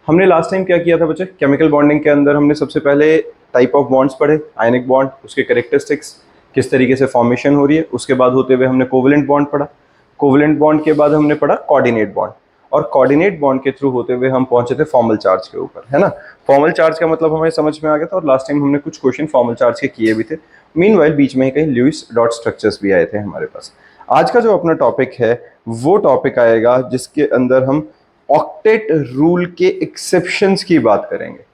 हमने last time क्या किया था बच्चे? केमिकल बॉन्डिंग के अंदर हमने सबसे पहले टाइप ऑफ बॉन्ड्स पढ़े, आयनिक बॉन्ड, उसके कैरेक्टरिस्टिक्स, किस तरीके से फॉर्मेशन हो रही है। उसके बाद होते हुए हमने कोवेलेंट बॉन्ड पढ़ा। कोवेलेंट बॉन्ड के बाद हमने पढ़ा कोऑर्डिनेट बॉन्ड, और कोऑर्डिनेट बॉन्ड के थ्रू होते हुए हम पहुंचे थे फॉर्मल चार्ज के ऊपर, है ना। फॉर्मल चार्ज का मतलब हमें समझ में आ गया था, और लास्ट टाइम हमने कुछ क्वेश्चन फॉर्मल चार्ज के किए भी थे। मीनवाइल बीच में ही कहीं लुईस डॉट स्ट्रक्चर्स भी आए थे हमारे पास। आज का जो अपना टॉपिक है वो टॉपिक आएगा जिसके अंदर हम ऑक्टेट रूल के एक्सेप्शंस की बात करेंगे।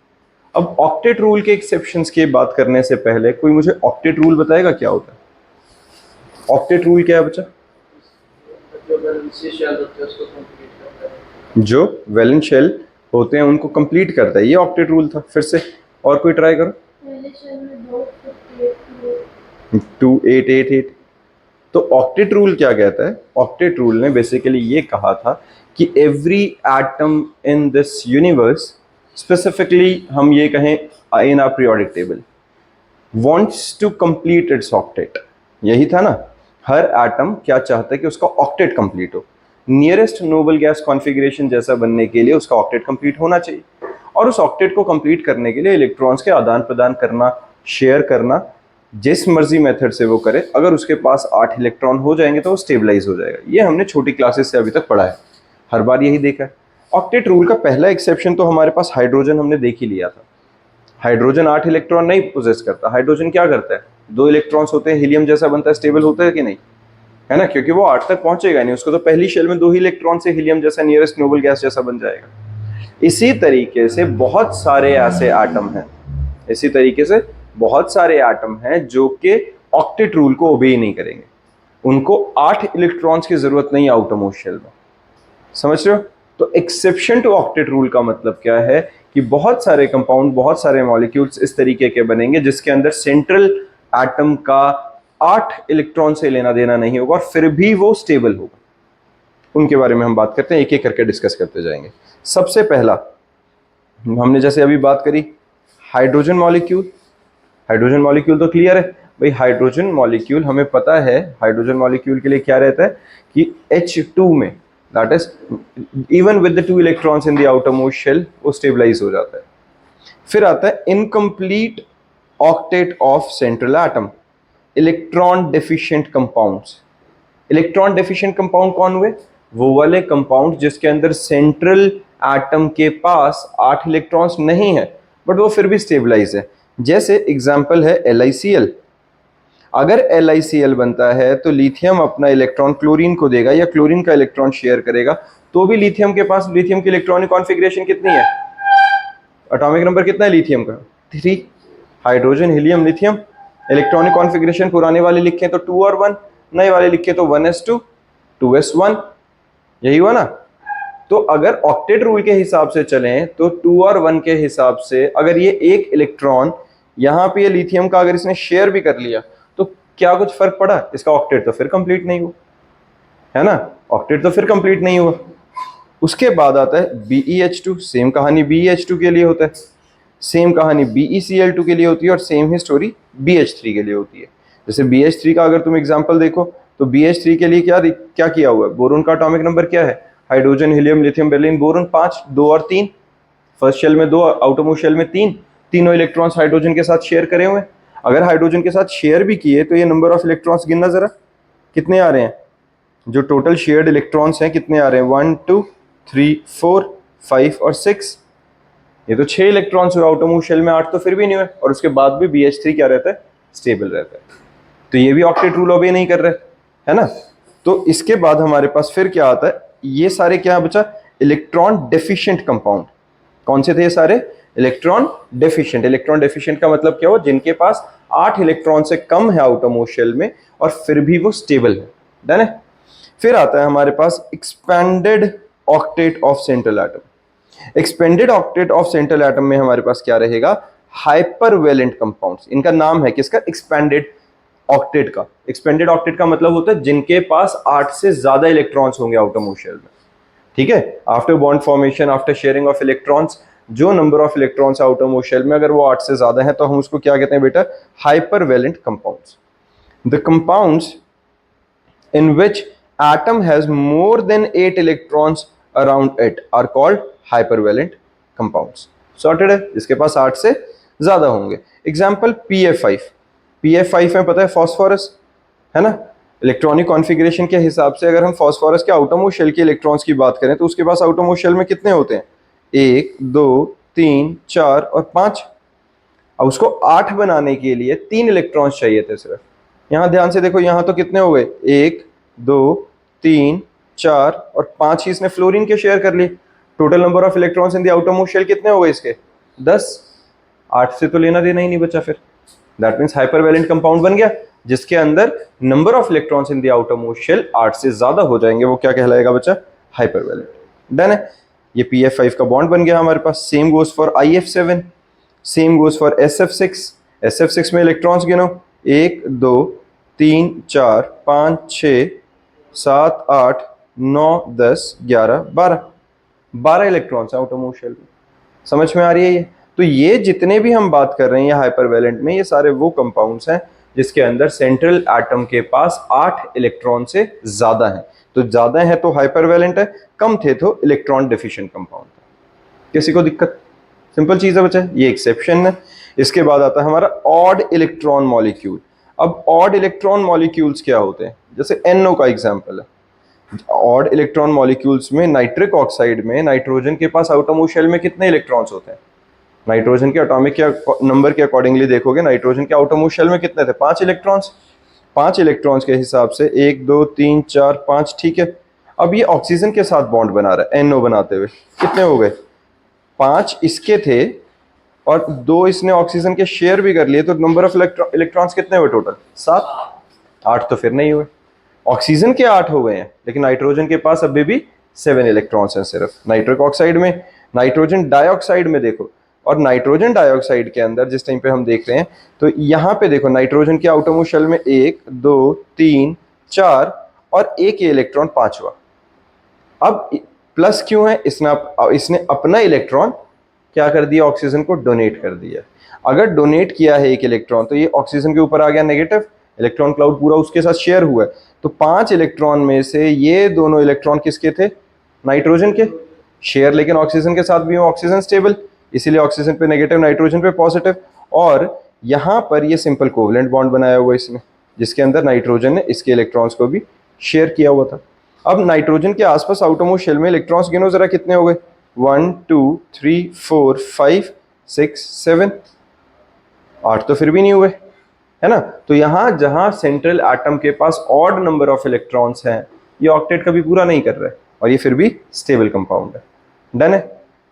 अब ऑक्टेट रूल के एक्सेप्शंस की बात करने से पहले कोई मुझे ऑक्टेट रूल बताएगा क्या होता है? ऑक्टेट रूल क्या है बच्चा? जो वैलेंस शेल होते हैं उनको कंप्लीट करता है, ये ऑक्टेट रूल था। फिर से और कोई ट्राई करो। 2888। तो ऑक्टेट रूल क्या कहता है? ऑक्टेट रूल ने बेसिकली ये कहा था कि every atom in this universe, specifically हम ये कहें in our periodic table, wants to complete its octet. यही था ना, हर एटम क्या चाहता है कि उसका ऑक्टेट कंप्लीट हो। नियरेस्ट नोबल गैस कॉन्फ़िगरेशन जैसा बनने के लिए उसका ऑक्टेट कंप्लीट होना चाहिए, और उस ऑक्टेट को कंप्लीट करने के लिए इलेक्ट्रॉन्स के आदान प्रदान करना, शेयर करना, जिस मर्जी मेथड से वो करे, अगर उसके पास 8 इलेक्ट्रॉन हो जाएंगे तो वो स्टेबलाइज हो जाएगा। ये हमने छोटी क्लासेस से अभी तक पढ़ा है, हर बार यही देखा है। ऑक्टेट रूल का पहला एक्सेप्शन तो हमारे पास हाइड्रोजन हमने देख ही लिया था। हाइड्रोजन 8 इलेक्ट्रॉन नहीं पोजेस करता। हाइड्रोजन क्या करता है? 2 इलेक्ट्रॉन्स होते हैं, हीलियम जैसा बनता है, स्टेबल होता है कि नहीं? है ना, क्योंकि वो 8 तक पहुंचेगा नहीं, उसको तो पहली शेल में 2 ही इलेक्ट्रॉन से हीलियम जैसा नियरेस्ट नोबल गैस जैसा बन जाएगा। इसी तरीके से बहुत सारे ऐसे एटम हैं, इसी तरीके से बहुत सारे एटम हैं जो कि ऑक्टेट रूल को ओबे नहीं करेंगे। उनको 8 इलेक्ट्रॉन्स की जरूरत नहीं है आउटरमोस्ट शेल में, समझ रहे हो? तो एक्सेप्शन टू ऑक्टेट रूल का मतलब क्या है कि बहुत सारे कंपाउंड, बहुत सारे मॉलिक्यूल्स इस तरीके के बनेंगे जिसके अंदर सेंट्रल एटम का 8 इलेक्ट्रॉन से लेना देना नहीं होगा, और फिर भी वो स्टेबल होगा। उनके बारे में हम बात करते हैं, एक एक करके डिस्कस करते जाएंगे। सबसे पहला हमने जैसे अभी बात करी हाइड्रोजन मॉलिक्यूल। हाइड्रोजन मॉलिक्यूल तो क्लियर है भाई। हाइड्रोजन मॉलिक्यूल हमें पता है, हाइड्रोजन मॉलिक्यूल के लिए क्या रहता है कि H2 में, that is even with the 2 electrons in the outermost shell, वो स्टेबलाइज हो जाता है। फिर आता है incomplete octet of central atom, electron deficient compounds. Electron deficient compound कौन हुए? वो वाले कंपाउंड जिसके अंदर सेंट्रल एटम के पास 8 इलेक्ट्रॉन्स नहीं है बट वो फिर भी स्टेबलाइज है। जैसे एग्जांपल है LiCl। अगर LiCl बनता है तो लिथियम अपना इलेक्ट्रॉन क्लोरीन को देगा, या क्लोरीन का इलेक्ट्रॉन शेयर करेगा, तो भी लिथियम के पास, लिथियम की इलेक्ट्रॉनिक कॉन्फ़िगरेशन कितनी है? एटॉमिक नंबर कितना है लिथियम का? 3। Hydrogen, helium, lithium, electronic configuration पुराने वाले लिखे तो 2 और 1, नए वाले लिखे तो 1s2 2s1। यही हुआ ना। तो अगर ऑक्टेट रूल के हिसाब से चलें तो 2 और 1 के हिसाब से अगर ये एक इलेक्ट्रॉन यहाँ पे लिथियम का अगर इसने शेयर भी कर लिया तो क्या कुछ फर्क पड़ा? इसका ऑक्टेट तो फिर कंप्लीट नहीं हुआ, है ना। ऑक्टेट तो फिर कंप्लीट नहीं हुआ। उसके बाद आता है BeH2। सेम कहानी BeH2 के लिए होता है, सेम कहानी BeCl2 के लिए होती है, और सेम ही स्टोरी BH3 के लिए होती है। जैसे BH3 का अगर तुम एग्जांपल देखो तो BH3 के लिए क्या किया हुआ है? बोरोन का एटॉमिक नंबर क्या है? Hydrogen, helium, lithium, beryllium, boron 5, 2 और 3। फर्स्ट शेल में 2, आउटरमोस्ट शेल में 3। तीनों इलेक्ट्रॉन्स हाइड्रोजन के साथ शेयर करे हुए हैं। अगर हाइड्रोजन के साथ शेयर भी किए तो ये नंबर ऑफ इलेक्ट्रॉन्स गिनना जरा, कितने आ रहे हैं? जो टोटल शेयर्ड इलेक्ट्रॉन्स हैं कितने आ रहे हैं? 1 2 3 4 5 और 6। ये तो 6 इलेक्ट्रॉन्स हुए, आउटरमोस्ट शेल में 8 तो फिर भी नहीं हुए, और उसके बाद भी BH3 क्या रहता है? स्टेबल रहता है। तो ये भी ऑक्टेट रूल ओबे नहीं कर रहे, है ना। तो इसके बाद हमारे पास फिर क्या आता है? ये सारे क्या बचा? Electron deficient compound. कौन से थे ये सारे? Electron deficient. इलेक्ट्रॉन डेफिशिएंट का मतलब क्या हुआ? जिनके पास 8 इलेक्ट्रॉन से कम है आउटरमोस्ट शेल में, और फिर भी वो स्टेबल है। डन है। फिर आता है हमारे पास expanded octet of central atom. Expanded octet of central atom में हमारे पास क्या रहेगा? Hypervalent compounds. इनका नाम है किसका? एक्सपेंडेड ऑक्टेट का। एक्सपेंडेड ऑक्टेट का मतलब होता है जिनके पास 8 से ज्यादा इलेक्ट्रॉन्स होंगे आउटरमोस्ट शेल में, ठीक है। After bond formation, after sharing of electrons, जो number of electrons outermost shell में अगर वो 8 से ज्यादा है तो हम उसको क्या कहते हैं बेटा? Hypervalent compounds. The compounds in which atom has more than 8 electrons around it are called hypervalent compounds. Sorted है, जिसके पास 8 से ज्यादा होंगे। एग्जाम्पल PF5, PF5 में पता है फॉस्फोरस है ना। इलेक्ट्रॉनिक कॉन्फ़िगरेशन के हिसाब से अगर हम फॉस्फोरस के आउटरमोस्ट शेल के इलेक्ट्रॉन्स की बात करें तो उसके पास आउटरमोस्ट शेल में कितने होते हैं, 1 2 3 4 और 5। अब उसको 8 बनाने के लिए 3 इलेक्ट्रॉन्स चाहिए थे सिर्फ। यहाँ ध्यान से देखो, यहाँ तो कितने हो गए, 1 2 3 4 और 5 ही इसने फ्लोरीन के शेयर कर लिए। Total number of electrons in the outermost shell कितने हो गए इसके, 10। 8 से तो लेना देना ही नहीं बचा फिर। दैट मीन्स हाइपरवैलेंट कंपाउंड बन गया जिसके अंदर number of electrons in the outermost shell 8 से ज्यादा हो जाएंगे। वो क्या कहलाएगा बच्चा, हाइपरवैलेंट। डन है, ये PF5 का बॉन्ड बन गया हमारे पास। Same goes for IF7, same goes for SF6। SF6 में इलेक्ट्रॉन्स गिनो, 1 2 3 4 5 6 7 8 9 10 11 12 इलेक्ट्रॉन्स आउटरमोस्ट शेल में। समझ में आ रही है ये। तो ये जितने भी हम बात कर रहे हैं हाइपरवैलेंट में, ये सारे वो कंपाउंड्स हैं जिसके अंदर सेंट्रल एटम के पास 8 इलेक्ट्रॉन से ज्यादा हैं। तो ज्यादा है तो हाइपरवैलेंट है, कम थे तो इलेक्ट्रॉन डेफिशिएंट कंपाउंड था। किसी को दिक्कत? सिंपल चीज है बच्चा, ये एक्सेप्शन है। इसके बाद आता है हमारा ऑड इलेक्ट्रॉन मॉलिक्यूल। अब ऑड इलेक्ट्रॉन मॉलिक्यूल्स क्या होते हैं, जैसे NO का एग्जांपल है। ऑड इलेक्ट्रॉन मॉलिक्यूल्स में नाइट्रिक ऑक्साइड में नाइट्रोजन के पास आउटरमोस्ट शेल में कितने इलेक्ट्रॉन्स होते हैं, नाइट्रोजन के एटॉमिक नंबर के अकॉर्डिंगली देखोगे नाइट्रोजन के आउटरमोस्ट शेल में कितने थे, 5 इलेक्ट्रॉन्स। 5 इलेक्ट्रॉन्स के हिसाब से 1 2 3 4 5, ठीक है। अब ये ऑक्सीजन के साथ बॉन्ड बना रहा है NO बनाते हुए, कितने हो गए, 5 इसके थे और 2 इसने ऑक्सीजन के शेयर भी कर लिए, तो नंबर ऑफ इलेक्ट्रॉन्स कितने हुए टोटल, 7। 8 तो फिर नहीं हुए, ऑक्सीजन के 8 हो गए हैं, लेकिन नाइट्रोजन के पास अभी भी 7 इलेक्ट्रॉन्स हैं सिर्फ नाइट्रिक ऑक्साइड में। नाइट्रोजन डाइऑक्साइड में देखो, और नाइट्रोजन डाइऑक्साइड के अंदर जिस टाइम पे हम देख रहे हैं तो यहाँ पे देखो नाइट्रोजन के आउटरमोस्ट शेल में 1 2 3 4 और एक ये इलेक्ट्रॉन 5वां। अब प्लस क्यों है, इसने अपना इलेक्ट्रॉन क्या कर दिया, ऑक्सीजन को डोनेट कर दिया। अगर डोनेट किया है एक इलेक्ट्रॉन तो ये ऑक्सीजन के ऊपर आ गया नेगेटिव, इलेक्ट्रॉन क्लाउड पूरा उसके साथ शेयर हुआ है। तो 5 इलेक्ट्रॉन में से ये दोनों इलेक्ट्रॉन किसके थे, नाइट्रोजन के, शेयर लेकिन ऑक्सीजन के साथ भी हो, ऑक्सीजन स्टेबल, इसीलिए ऑक्सीजन पे नेगेटिव, नाइट्रोजन पे पॉजिटिव। और यहाँ पर ये सिंपल कोवलेंट बॉन्ड बनाया हुआ इसने, जिसके अंदर नाइट्रोजन ने इसके इलेक्ट्रॉन्स को भी शेयर किया हुआ था। अब नाइट्रोजन के आसपास आउटरमोस्ट शेल में इलेक्ट्रॉन्स गिनो जरा कितने हो गए, 1 2 3 4 5 6 7, 8 तो फिर भी नहीं हुए, है ना। तो यहाँ जहां सेंट्रल एटम के पास ऑड नंबर ऑफ इलेक्ट्रॉन्स हैं, ये ऑक्टेट कभी पूरा नहीं कर रहा है और ये फिर भी स्टेबल कंपाउंड है। डन है,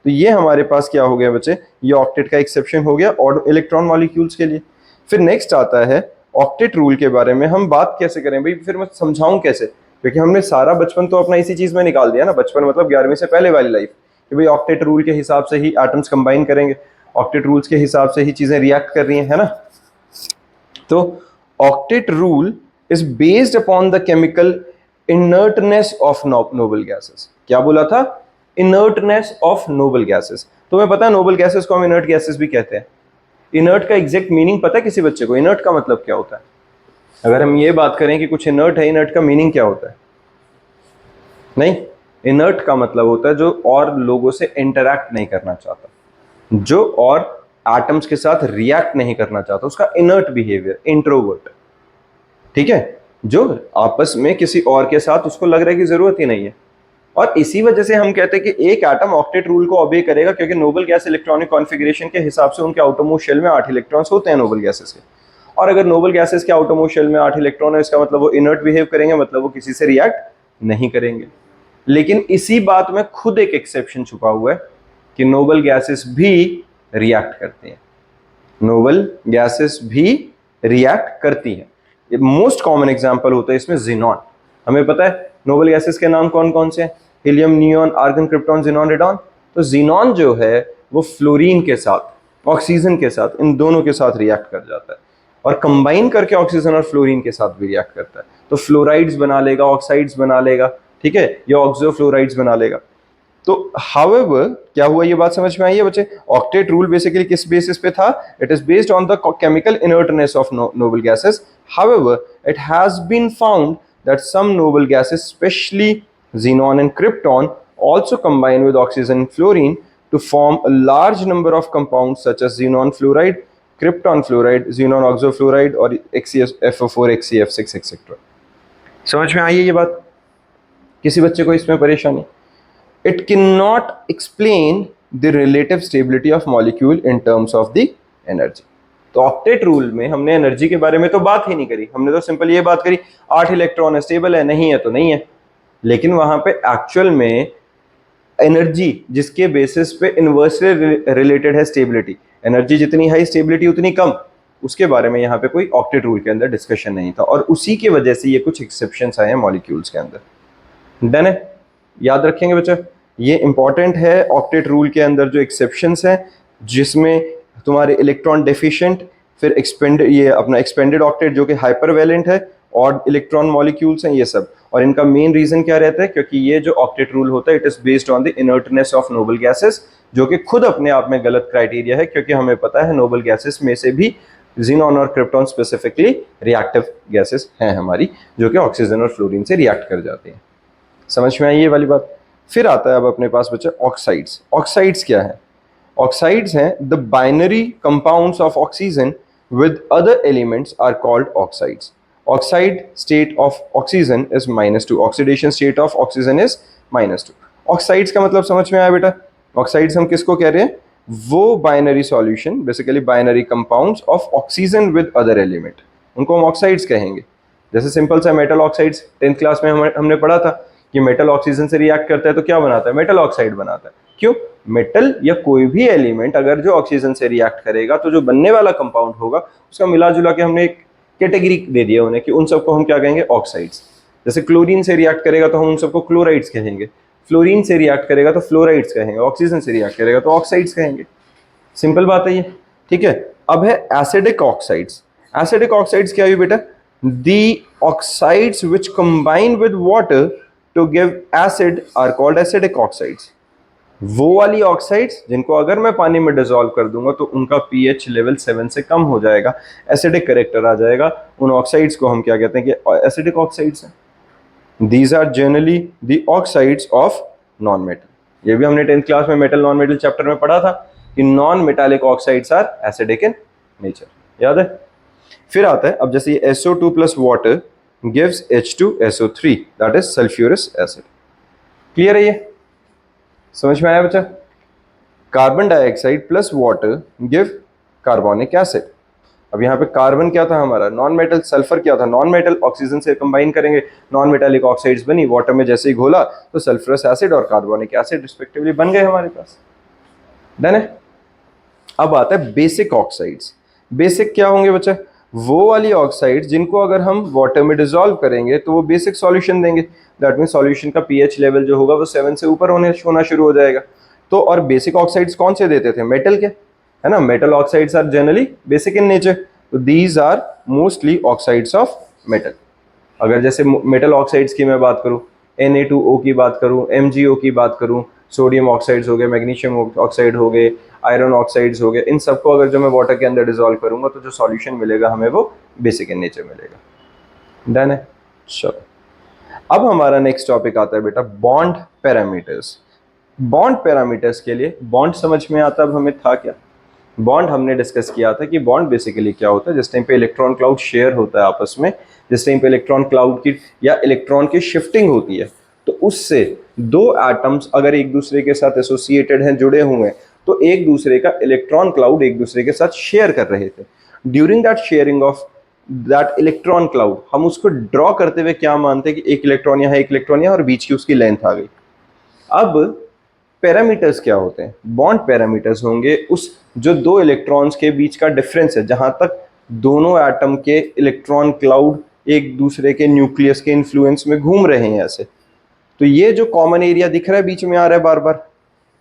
तो ये हमारे पास क्या हो गया बच्चे, ये ऑक्टेट का एक्सेप्शन हो गया ऑड इलेक्ट्रॉन मॉलिक्यूल्स के लिए। फिर नेक्स्ट आता है ऑक्टेट रूल के बारे में। हम बात कैसे करें भाई, फिर मैं समझाऊं कैसे, क्योंकि हमने सारा बचपन तो अपना इसी चीज में निकाल दिया ना, बचपन मतलब 11वीं से पहले वाली लाइफ, कि भाई ऑक्टेट रूल के हिसाब से ही एटम्स कंबाइन करेंगे, ऑक्टेट रूल्स के हिसाब से ही चीजें रिएक्ट कर रही हैं, है ना। तो octet rule is based upon the chemical inertness of noble gases. क्या बोला था, इनर्टनेस ऑफ नोबल गैसेस। तुम्हें पता है नोबल गैसेस को हम इनर्ट गैसेस भी कहते हैं। इनर्ट का एग्जैक्ट मीनिंग पता है किसी बच्चे को, इनर्ट का मतलब क्या होता है? अगर हम ये बात करें कि कुछ इनर्ट है, इनर्ट का मीनिंग क्या होता है? नहीं, इनर्ट का मतलब होता है जो और लोगों से इंटरैक्ट नहीं करना चाहता, जो और एटम्स के साथ रिएक्ट नहीं करना चाहता, उसका इनर्ट बिहेवियर, इंट्रोवर्ट, ठीक है, जो आपस में किसी और के साथ उसको लग रहा है कि जरूरत ही नहीं है। और इसी वजह से हम कहते हैं कि एक एटम ऑक्टेट रूल को ओबे करेगा, क्योंकि नोबल गैस इलेक्ट्रॉनिक कॉन्फ़िगरेशन के हिसाब से उनके आउटरमोस्ट शेल में 8 इलेक्ट्रॉन्स होते हैं नोबल गैसेस के। और अगर नोबल गैसेस के आउटरमोस्ट शेल में 8 इलेक्ट्रॉन है, इसका मतलब वो इनर्ट बिहेव करेंगे, मतलब वो किसी से रिएक्ट नहीं करेंगे। लेकिन इसी बात में खुद एक एक्सेप्शन छुपा हुआ है कि नोबल गैसेस भी रिएक्ट करते हैं, नोबल गैसेस भी रिएक्ट करती हैं। मोस्ट कॉमन एग्जांपल होता है इसमें जिनॉन। हमें पता है नोबल गैसेस के नाम कौन कौन से हैं, helium, neon, argon, krypton, xenon, radon. तो जिनॉन जो है वो फ्लोरीन के साथ, ऑक्सीजन के साथ, इन दोनों के साथ रिएक्ट कर जाता है और कंबाइन करके ऑक्सीजन और फ्लोरीन के साथ भी रिएक्ट करता है। तो फ्लोराइड्स बना लेगा, ऑक्साइड्स बना लेगा, ठीक है, या ऑक्सो फ्लोराइड्स बना लेगा। तो हाउएवर क्या हुआ, ये बात समझ में आई है बच्चे? ऑक्टेट रूल बेसिकली किस बेसिस पे था? It is based on the chemical inertness of noble gases. However it has been found that some noble gases, especially xenon and krypton, also combine with oxygen and fluorine to form a large number of compounds such as xenon fluoride, krypton fluoride, xenon oxofluoride और XeFO4, XeF6 etc. समझ में आई है ये बात? किसी बच्चे को इसमें परेशानी? It cannot explain the relative stability of molecule in terms of the energy. तो ऑक्टेट रूल में हमने एनर्जी के बारे में तो बात ही नहीं करी, हमने तो सिंपल ये बात करी 8 इलेक्ट्रॉन है, स्टेबल है, नहीं है तो नहीं है। लेकिन वहां पे एक्चुअल में एनर्जी जिसके बेसिस पे इनवर्सली रिलेटेड है स्टेबिलिटी, एनर्जी जितनी हाई स्टेबिलिटी उतनी कम, उसके बारे में यहाँ पे कोई ऑक्टेट रूल के अंदर डिस्कशन नहीं था, और उसी की वजह से ये कुछ एक्सेप्शंस आए हैं मॉलिक्यूल्स के अंदर। डन है, याद रखेंगे बच्चा, ये इंपॉर्टेंट है। ऑक्टेट रूल के अंदर जो एक्सेप्शंस हैं जिसमें तुम्हारे इलेक्ट्रॉन डेफिशिएंट, फिर ये अपना एक्सपेंडेड ऑक्टेट जो कि हाइपरवैलेंट है, और इलेक्ट्रॉन मॉलिक्यूल्स हैं, ये सब। और इनका मेन रीजन क्या रहता है, क्योंकि ये जो ऑक्टेट रूल होता है it is based on the inertness of noble gases, जो कि खुद अपने आप में गलत क्राइटेरिया है, क्योंकि हमें पता है नोबल गैसेस में से भी ज़ीनॉन और क्रिप्टॉन स्पेसिफिकली रिएक्टिव गैसेस हैं हमारी, जो कि ऑक्सीजन और फ्लोरीन से रिएक्ट कर जाते हैं। समझ में आई ये वाली बात? फिर आता है अब अपने पास बच्चा ऑक्साइड्स। ऑक्साइड्स क्या है? ऑक्साइड्स हैं the binary compounds of oxygen with other elements are called oxides. Oxide state of oxygen is -2, oxidation state of oxygen is -2। Oxides का मतलब समझ में आया बेटा? ऑक्साइड्स हम किसको कह रहे हैं? वो binary solution, basically binary compounds of oxygen with other element, उनको हम ऑक्साइड्स कहेंगे। जैसे सिंपल सा मेटल ऑक्साइड्स 10th क्लास में हमने पढ़ा था कि मेटल ऑक्सीजन से रिएक्ट करता है तो क्या बनाता है? मेटल ऑक्साइड बनाता है। क्यों? मेटल या कोई भी एलिमेंट अगर जो ऑक्सीजन से रिएक्ट करेगा तो जो बनने वाला कंपाउंड होगा उसका मिला जुला के हमने एक कैटेगरी दे दिया उन्हें कि उन सबको हम क्या कहेंगे? ऑक्साइड्स। जैसे क्लोरीन से रिएक्ट करेगा तो हम उन सबको क्लोराइड्स कहेंगे, फ्लोरीन से रिएक्ट करेगा तो फ्लोराइड्स कहेंगे, ऑक्सीजन से रिएक्ट करेगा तो ऑक्साइड्स कहेंगे। सिंपल बात है ये, ठीक है। अब है एसिडिक ऑक्साइड्स। एसिडिक ऑक्साइड्स क्या है बेटा? The oxides which combine with water to give acid are called acidic oxides. वो वाली ऑक्साइड्स जिनको अगर मैं पानी में डिसॉल्व कर दूंगा तो उनका पीएच लेवल 7 से कम हो जाएगा, एसिडिक कैरेक्टर आ जाएगा, उन ऑक्साइड्स को हम क्या कहते हैं कि एसिडिक ऑक्साइड्स हैं। These are generally the oxides of non metal. ये भी हमने 10th क्लास में मेटल नॉन मेटल चैप्टर में पढ़ा था कि non metallic oxides are acidic in nature, याद है? फिर आता है अब जैसे ये SO2 plus water gives H2SO3 that is sulphurous acid. Clear है ये? समझ में आया बच्चा? Carbon dioxide plus water give carbonic acid. अब यहाँ पे कार्बन क्या था हमारा? Non metal. सल्फर क्या था? Non metal. ऑक्सीजन से कंबाइन करेंगे, नॉन मेटालिक ऑक्साइड्स बनी, वाटर में जैसे ही घोला तो सल्फ्यूरस एसिड और कार्बोनिक एसिड रिस्पेक्टिवली बन गए हमारे पास। डन है? अब आता है बेसिक ऑक्साइड्स। बेसिक क्या होंगे बच्चा? वो वाली ऑक्साइड्स जिनको अगर हम वाटर में डिसॉल्व करेंगे तो वो बेसिक सॉल्यूशन देंगे। दैट मीन सॉल्यूशन का पीएच लेवल जो होगा वो 7 से ऊपर होना शुरू हो जाएगा। तो और बेसिक ऑक्साइड्स कौन से देते थे? मेटल के, है ना? Metal oxides are generally basic in nature, तो these are mostly oxides of metal. अगर जैसे मेटल ऑक्साइड्स की मैं बात करूँ, Na2O की बात करूँ, MgO की बात करूँ, सोडियम ऑक्साइड्स हो गए, मैग्नीशियम ऑक्साइड हो गए, आयरन ऑक्साइड्स हो गए, इन सबको अगर जो मैं वाटर के अंदर डिसॉल्व करूंगा तो जो सॉल्यूशन मिलेगा हमें वो बेसिक इन नेचर मिलेगा। डन है? चलो अब हमारा नेक्स्ट टॉपिक आता है बेटा बॉन्ड पैरामीटर्स। बॉन्ड पैरामीटर्स के लिए बॉन्ड समझ में आता है अब हमें था क्या? बॉन्ड हमने डिस्कस किया था कि बॉन्ड बेसिकली क्या होता है। जिस टाइम पे इलेक्ट्रॉन क्लाउड शेयर होता है आपस में, जिस टाइम पे इलेक्ट्रॉन क्लाउड की या इलेक्ट्रॉन की शिफ्टिंग होती है, तो उससे दो एटम्स अगर एक दूसरे के साथ एसोसिएटेड हैं, जुड़े हुए हैं, तो एक दूसरे का इलेक्ट्रॉन क्लाउड एक दूसरे के साथ शेयर कर रहे थे। During that sharing of that electron cloud हम उसको ड्रॉ करते हुए क्या मानते हैं कि एक इलेक्ट्रॉन यहाँ, एक इलेक्ट्रॉन यहाँ, और बीच की उसकी लेंथ आ गई। अब पैरामीटर्स क्या होते हैं? बॉन्ड पैरामीटर्स होंगे उस जो दो इलेक्ट्रॉन्स के बीच का डिफरेंस है, जहां तक दोनों एटम के इलेक्ट्रॉन क्लाउड एक दूसरे के न्यूक्लियस के इन्फ्लुएंस में घूम रहे हैं ऐसे। तो ये जो कॉमन एरिया दिख रहा है बीच में आ रहा है बार बार,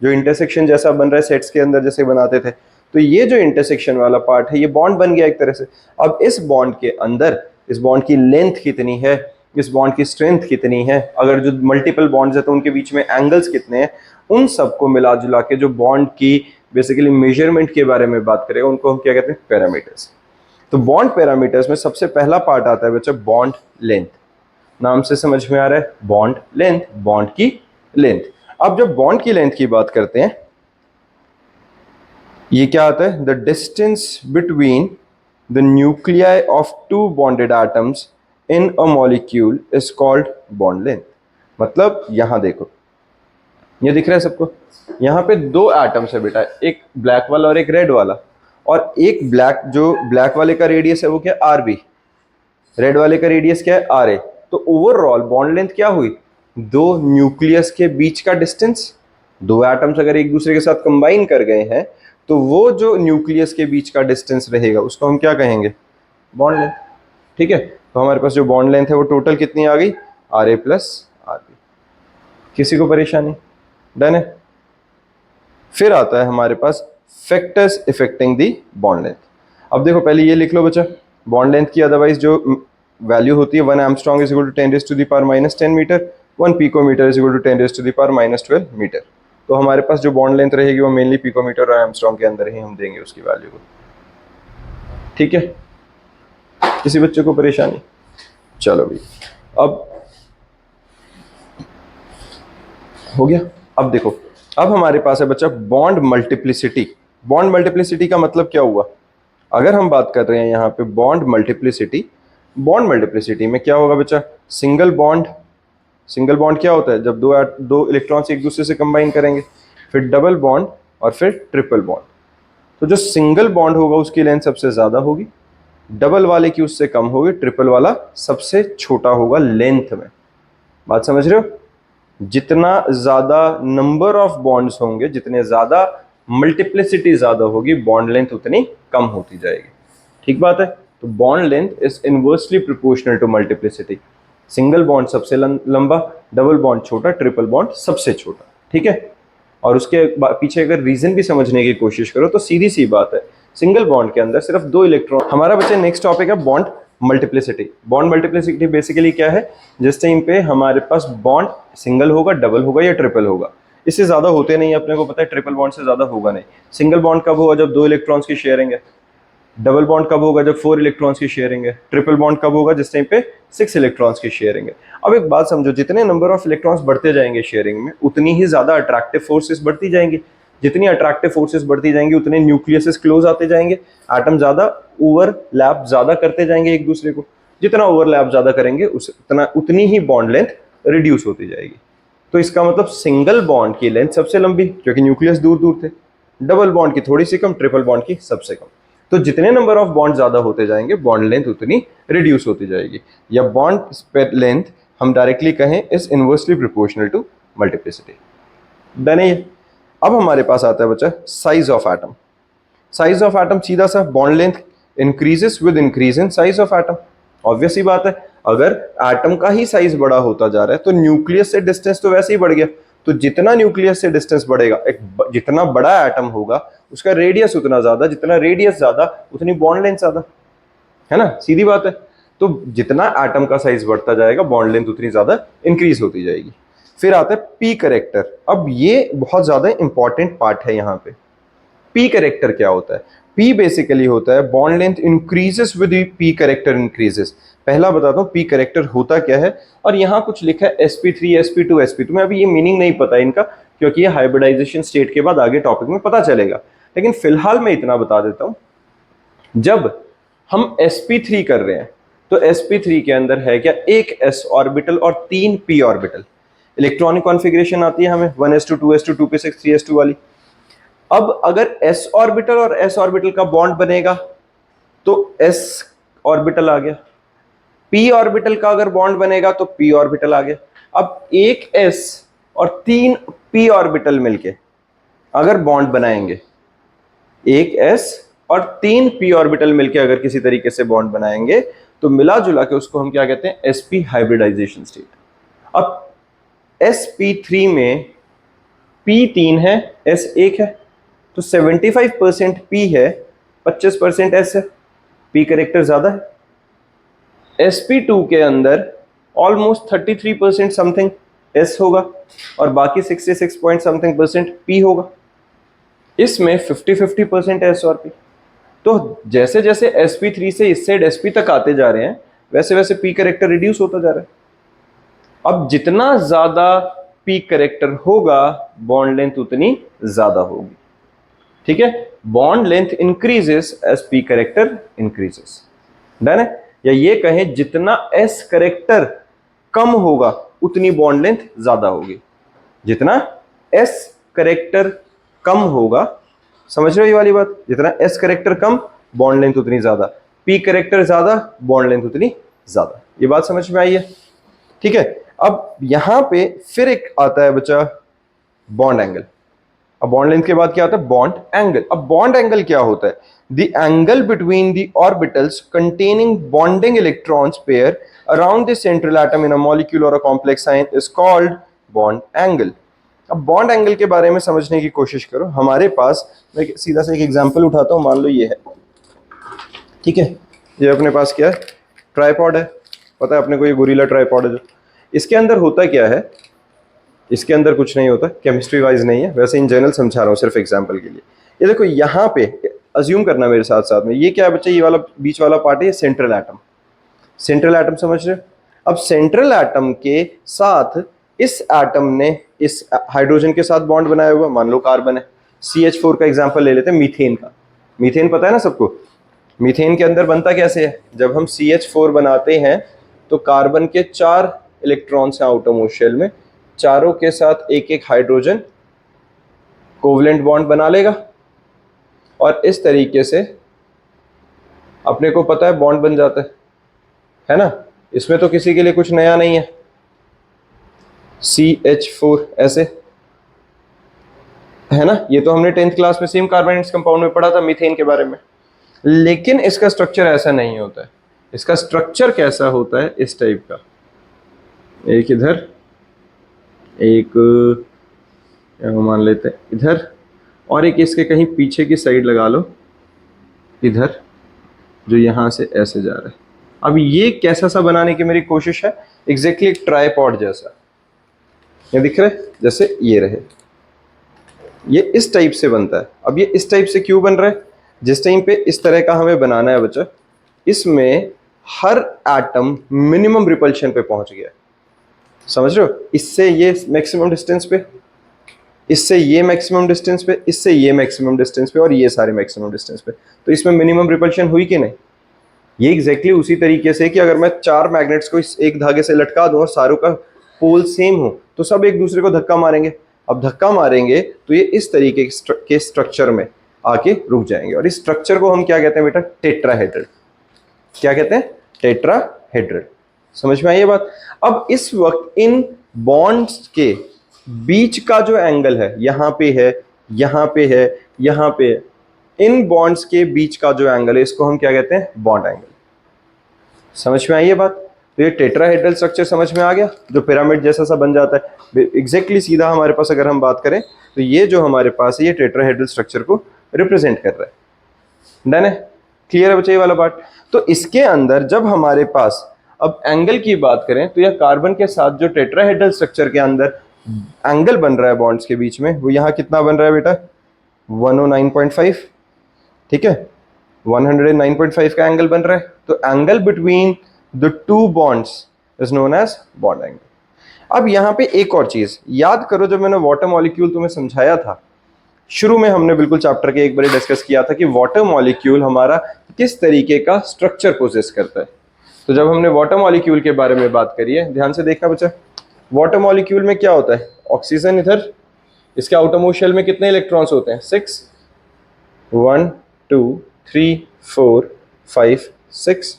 जो इंटरसेक्शन जैसा बन रहा है सेट्स के अंदर जैसे बनाते थे, तो ये जो इंटरसेक्शन वाला पार्ट है ये बॉन्ड बन गया एक तरह से। अब इस बॉन्ड के अंदर इस बॉन्ड की लेंथ कितनी है, इस बॉन्ड की स्ट्रेंथ कितनी है, अगर जो मल्टीपल बॉन्ड्स है तो उनके बीच में एंगल्स कितने हैं, उन सबको मिला जुला के जो बॉन्ड की बेसिकली मेजरमेंट के बारे में बात करेगा उनको हम क्या कहते हैं? पैरामीटर्स। तो बॉन्ड पैरामीटर्स में सबसे पहला पार्ट आता है बच्चा बॉन्ड लेंथ। नाम से समझ में आ रहा है बॉन्ड लेंथ, बॉन्ड की लेंथ। अब जब बॉन्ड की लेंथ की बात करते हैं ये क्या आता है, the distance between the nuclei of two bonded atoms in a molecule is called bond length. मतलब यहां देखो, ये दिख रहा है सबको, यहाँ पे दो एटम्स है बेटा, एक ब्लैक वाला और एक रेड वाला, और एक ब्लैक, जो ब्लैक वाले का रेडियस है वो क्या, आर बी, रेड वाले का रेडियस क्या है, आर ए। तो ओवरऑल बॉन्ड लेंथ क्या हुई, दो न्यूक्लियस के बीच का डिस्टेंस। दो एटम्स अगर एक दूसरे के साथ कंबाइन कर गए हैं तो वो जो न्यूक्लियस के बीच का डिस्टेंस रहेगा उसको हम क्या कहेंगे, बॉन्ड लेंथ। ठीक है, तो हमारे पास जो बॉन्ड लेंथ है वो टोटल कितनी आ गई, R A plus R B. किसी को परेशानी, डन है। फिर आता है हमारे पास factors affecting the bond length. अब देखो पहले ये लिख लो बच्चा, बॉन्ड लेंथ की अदरवाइज जो वैल्यू होती है, 1 angstrom is equal to 10 raise to the power minus 10 metre, 1 picometre is equal to 10 raise to the power minus 12 metre. तो हमारे पास जो बॉन्ड लेंथ रहेगी वो मेनली पिकोमीटर और एंगस्ट्रॉम के अंदर ही हम देंगे उसकी वैल्यू को। ठीक है, किसी बच्चे को परेशानी, चलो भाई अब हो गया। अब देखो, अब हमारे पास है बच्चा बॉन्ड मल्टीप्लिसिटी। बॉन्ड मल्टीप्लिसिटी का मतलब क्या हुआ, अगर हम बात कर रहे हैं यहाँ पे बॉन्ड मल्टीप्लिसिटी, बॉन्ड मल्टीप्लिसिटी में क्या होगा बच्चा, सिंगल बॉन्ड, सिंगल बॉन्ड क्या होता है, जब दो इलेक्ट्रॉन्स एक दूसरे से कंबाइन करेंगे, फिर डबल बॉन्ड और फिर ट्रिपल बॉन्ड। तो जो सिंगल बॉन्ड होगा उसकी लेंथ सबसे ज्यादा होगी, डबल वाले की उससे कम होगी, ट्रिपल वाला सबसे छोटा होगा लेंथ में। बात समझ रहे हो, जितना ज्यादा नंबर ऑफ बॉन्ड्स होंगे, जितने ज्यादा मल्टीप्लिसिटी ज्यादा होगी, बॉन्ड लेंथ उतनी कम होती जाएगी। ठीक बात है, तो bond length is inversely proportional to multiplicity. Single bond सबसे लंबा, डबल बॉन्ड छोटा, ट्रिपल बॉन्ड सबसे छोटा। ठीक है, और उसके पीछे अगर रीजन भी समझने की कोशिश करो तो सीधी सी बात है, सिंगल बॉन्ड के अंदर सिर्फ दो इलेक्ट्रॉन। हमारा बच्चे नेक्स्ट टॉपिक है bond multiplicity. Bond multiplicity basically क्या है, जिस टाइम पे हमारे पास बॉन्ड सिंगल होगा, डबल होगा या ट्रिपल होगा, इससे ज्यादा होते नहीं, अपने को पता है ट्रिपल बॉन्ड से ज्यादा होगा नहीं। सिंगल बॉन्ड कब होगा, जब दो इलेक्ट्रॉन्स की शेयरिंग है। डबल बॉन्ड कब होगा, जब 4 इलेक्ट्रॉन्स की शेयरिंग है। ट्रिपल बॉन्ड कब होगा, जिस टाइम पे 6 इलेक्ट्रॉन्स की शेयरिंग है। अब एक बात समझो, जितने नंबर ऑफ इलेक्ट्रॉन्स बढ़ते जाएंगे शेयरिंग में, उतनी ही ज्यादा अट्रैक्टिव फोर्सेस बढ़ती जाएंगी। जितनी अट्रैक्टिव फोर्सेस बढ़ती जाएंगी उतने न्यूक्लियसेस क्लोज आते जाएंगे, एटम ज्यादा ओवरलैप ज्यादा करते जाएंगे एक दूसरे को। जितना ओवरलैप ज्यादा करेंगे उतनी ही बॉन्ड लेंथ रिड्यूस होती जाएगी। तो इसका मतलब सिंगल बॉन्ड की लेंथ सबसे लंबी, क्योंकि न्यूक्लियस दूर दूर थे। डबल बॉन्ड की थोड़ी सी कम, ट्रिपल बॉन्ड की सबसे कम। तो जितने नंबर ऑफ बॉन्ड ज्यादा होते जाएंगे, बॉन्ड लेंथ उतनी रिड्यूस होती जाएगी। या बॉन्ड लेंथ हम डायरेक्टली कहें is inversely proportional to multiplicity. Done है। अब हमारे पास आता है बच्चा size of atom. Size of atom सीधा सा, bond length increases with increase in size of atom. Obvious ही बात है, अगर एटम का ही साइज बड़ा होता जा रहा है तो न्यूक्लियस से डिस्टेंस तो वैसे ही बढ़ गया। तो जितना न्यूक्लियस से डिस्टेंस बढ़ेगा, जितना बड़ा एटम होगा उसका रेडियस उतना ज्यादा, जितना रेडियस ज्यादा उतनी बॉन्ड लेंथ ज्यादा, है ना, सीधी बात है। तो जितना एटम का साइज बढ़ता जाएगा, बॉन्ड लेंथ उतनी ज्यादा इंक्रीज होती जाएगी। फिर आता है पी करेक्टर। अब ये बहुत ज्यादा इंपॉर्टेंट पार्ट है यहाँ पे। पी करेक्टर क्या होता है, पी बेसिकली होता है bond length increases with P character increases. पहला बताता हूं पी करेक्टर होता क्या है, और यहां कुछ लिखा है sp3 sp2 sp। तुम्हें अभी ये मीनिंग नहीं पता इनका, क्योंकि ये हाइब्रिडाइजेशन स्टेट के बाद आगे टॉपिक में पता चलेगा। लेकिन फिलहाल मैं इतना बता देता हूं, जब हम sp3 कर रहे हैं तो sp3 के अंदर है क्या, एक s ऑर्बिटल और 3 p ऑर्बिटल। इलेक्ट्रॉनिक कॉन्फ़िगरेशन आती है हमें 1s2 2s2 2p6 3s2 वाली। अब अगर s ऑर्बिटल और s ऑर्बिटल का बॉन्ड बनेगा तो s ऑर्बिटल आ गया, p ऑर्बिटल का अगर बॉन्ड बनेगा तो p ऑर्बिटल आ गया। अब एक s और 3 p ऑर्बिटल मिलके अगर बॉन्ड बनाएंगे, एक s और 3 p ऑर्बिटल मिलके अगर किसी तरीके से बॉन्ड बनाएंगे तो मिला जुला के उसको हम क्या कहते हैं, sp हाइब्रिडाइजेशन स्टेट। अब sp3 में p3 है, s1 है, तो 75% P है, 25% S है, P करेक्टर ज्यादा है। sp2 के अंदर ऑलमोस्ट 33% समथिंग S होगा और बाकी 66 पॉइंट समथिंग परसेंट P होगा। इसमें 50-50% S और P। तो जैसे जैसे sp3 से इस साइड sp तक आते जा रहे हैं, वैसे वैसे P करेक्टर रिड्यूस होता जा रहा है। अब जितना ज्यादा P करेक्टर होगा, बॉन्ड लेंथ उतनी ज्यादा होगी। ठीक है, bond length increases as P character increases. Done है। या ये कहें जितना एस कैरेक्टर कम होगा उतनी बॉन्ड लेंथ ज्यादा होगी। जितना एस कैरेक्टर कम होगा, समझ रहे हो ये वाली बात, जितना एस कैरेक्टर कम बॉन्ड लेंथ उतनी ज्यादा, पी कैरेक्टर ज्यादा बॉन्ड लेंथ उतनी ज्यादा। ये बात समझ में आई है? ठीक है। अब यहां पे फिर एक आता है बच्चा बॉन्ड एंगल। अब बॉन्ड लेंथ के बाद क्या आता है? Bond angle. अब बॉन्ड एंगल क्या होता है? The angle between the orbitals containing bonding electrons pair around the central atom in a molecule और a complex ion is called bond angle. अब बॉन्ड एंगल के बारे में समझने की कोशिश करो। हमारे पास, मैं सीधा सा एक एग्जांपल उठाता हूं, मान लो ये है, ठीक है, ये अपने पास क्या है? ट्राइपॉड है। पता है अपने को ये गोरिल्ला ट्राइपॉड है जो, इसके अंदर होता क्या है? इसके अंदर कुछ नहीं होता, केमिस्ट्री वाइज नहीं है, वैसे इन जनरल समझा रहा हूँ सिर्फ एग्जांपल के लिए। ये देखो यहाँ पे अज्यूम करना मेरे साथ साथ में, ये क्या है बच्चे? ये वाला बीच वाला पार्ट है, ये सेंट्रल एटम। सेंट्रल एटम समझ रहे हो? अब सेंट्रल एटम के साथ इस एटम ने इस हाइड्रोजन के साथ बॉन्ड बनाया हुआ, मान लो कार्बन है। CH4 का एग्जांपल ले लेते हैं, मीथेन का। मीथेन पता है ना सबको? मीथेन के अंदर बनता कैसे है? जब हम CH4 बनाते हैं तो कार्बन के 4 इलेक्ट्रॉन्स हैं आउटरमोस्ट शेल में, चारों के साथ एक एक हाइड्रोजन कोवलेंट बॉन्ड बना लेगा और इस तरीके से अपने को पता है बॉन्ड बन जाता है ना? इसमें तो किसी के लिए कुछ नया नहीं है। CH4 ऐसे है ना, ये तो हमने 10th क्लास में सेम कार्बोनेट्स कंपाउंड में पढ़ा था मीथेन के बारे में। लेकिन इसका स्ट्रक्चर ऐसा नहीं होता है। इसका स्ट्रक्चर कैसा होता है? इस टाइप का, एक इधर, एक मान लेते हैं इधर, और एक इसके कहीं पीछे की साइड लगा लो इधर, जो यहां से ऐसे जा रहा है। अब ये कैसा सा बनाने की मेरी कोशिश है? एग्जैक्टली एक ट्राइपॉड जैसा। ये दिख रहा है? जैसे ये रहे, ये इस टाइप से बनता है। अब ये इस टाइप से क्यों बन रहा है? जिस टाइम पे इस तरह का हमें बनाना है बच्चा, इसमें हर एटम मिनिमम रिपल्शन पे पहुंच गया, समझ रहे हो? इससे ये मैक्सिमम डिस्टेंस पे, इससे ये मैक्सिमम डिस्टेंस पे, इससे ये मैक्सिमम डिस्टेंस पे, और ये सारे मैक्सिमम डिस्टेंस पे। तो इसमें मिनिमम रिपल्शन हुई कि नहीं? ये एग्जैक्टली उसी तरीके से कि अगर मैं 4 मैग्नेट्स को इस एक धागे से लटका दूं और सारों का पोल सेम हो तो सब एक दूसरे को धक्का मारेंगे। अब धक्का मारेंगे तो ये इस तरीके के स्ट्रक्चर में आके रुक जाएंगे, और इस स्ट्रक्चर को हम क्या कहते हैं बेटा? टेट्राहेड्रल। क्या कहते हैं? टेट्राहेड्रल। समझ में आई ये बात? अब इस वक्त इन बॉन्ड्स के बीच का जो एंगल है, यहां पे है, यहां पे है, यहां पे है, इन बॉन्ड्स के बीच का जो एंगल है इसको हम क्या कहते हैं? Bond angle. समझ में आई ये बात? तो ये टेट्राहेड्रल स्ट्रक्चर समझ में आ गया, जो पिरामिड जैसा सा बन जाता है। एग्जैक्टली सीधा हमारे पास अगर हम बात करें तो ये जो हमारे पास है ये टेट्राहेड्रल स्ट्रक्चर को रिप्रेजेंट कर रहा है। डन है? क्लियर है बच्चे ये वाला पार्ट? तो इसके अंदर जब हमारे पास अब एंगल की बात करें तो यह कार्बन के साथ जो टेट्राहेड्रल स्ट्रक्चर के अंदर एंगल बन रहा है बॉन्ड्स के बीच में, वो यहाँ कितना बन रहा है बेटा? 109.5। ठीक है, 109.5 का एंगल बन रहा है। तो angle between the two bonds is known as bond angle. अब यहाँ पे एक और चीज याद करो, जब मैंने वाटर मॉलिक्यूल तुम्हें समझाया था शुरू में, हमने बिल्कुल चैप्टर के एक बार डिस्कस किया था कि वाटर मॉलिक्यूल हमारा किस तरीके का स्ट्रक्चर पोजेस करता है। तो जब हमने वाटर मॉलिक्यूल के बारे में बात करी है, ध्यान से देखना बच्चा, वाटर मॉलिक्यूल में क्या होता है? ऑक्सीजन इधर, इसके आउटरमोस्ट शेल में कितने इलेक्ट्रॉन्स होते हैं? 6, 1 2 3 4 5 6।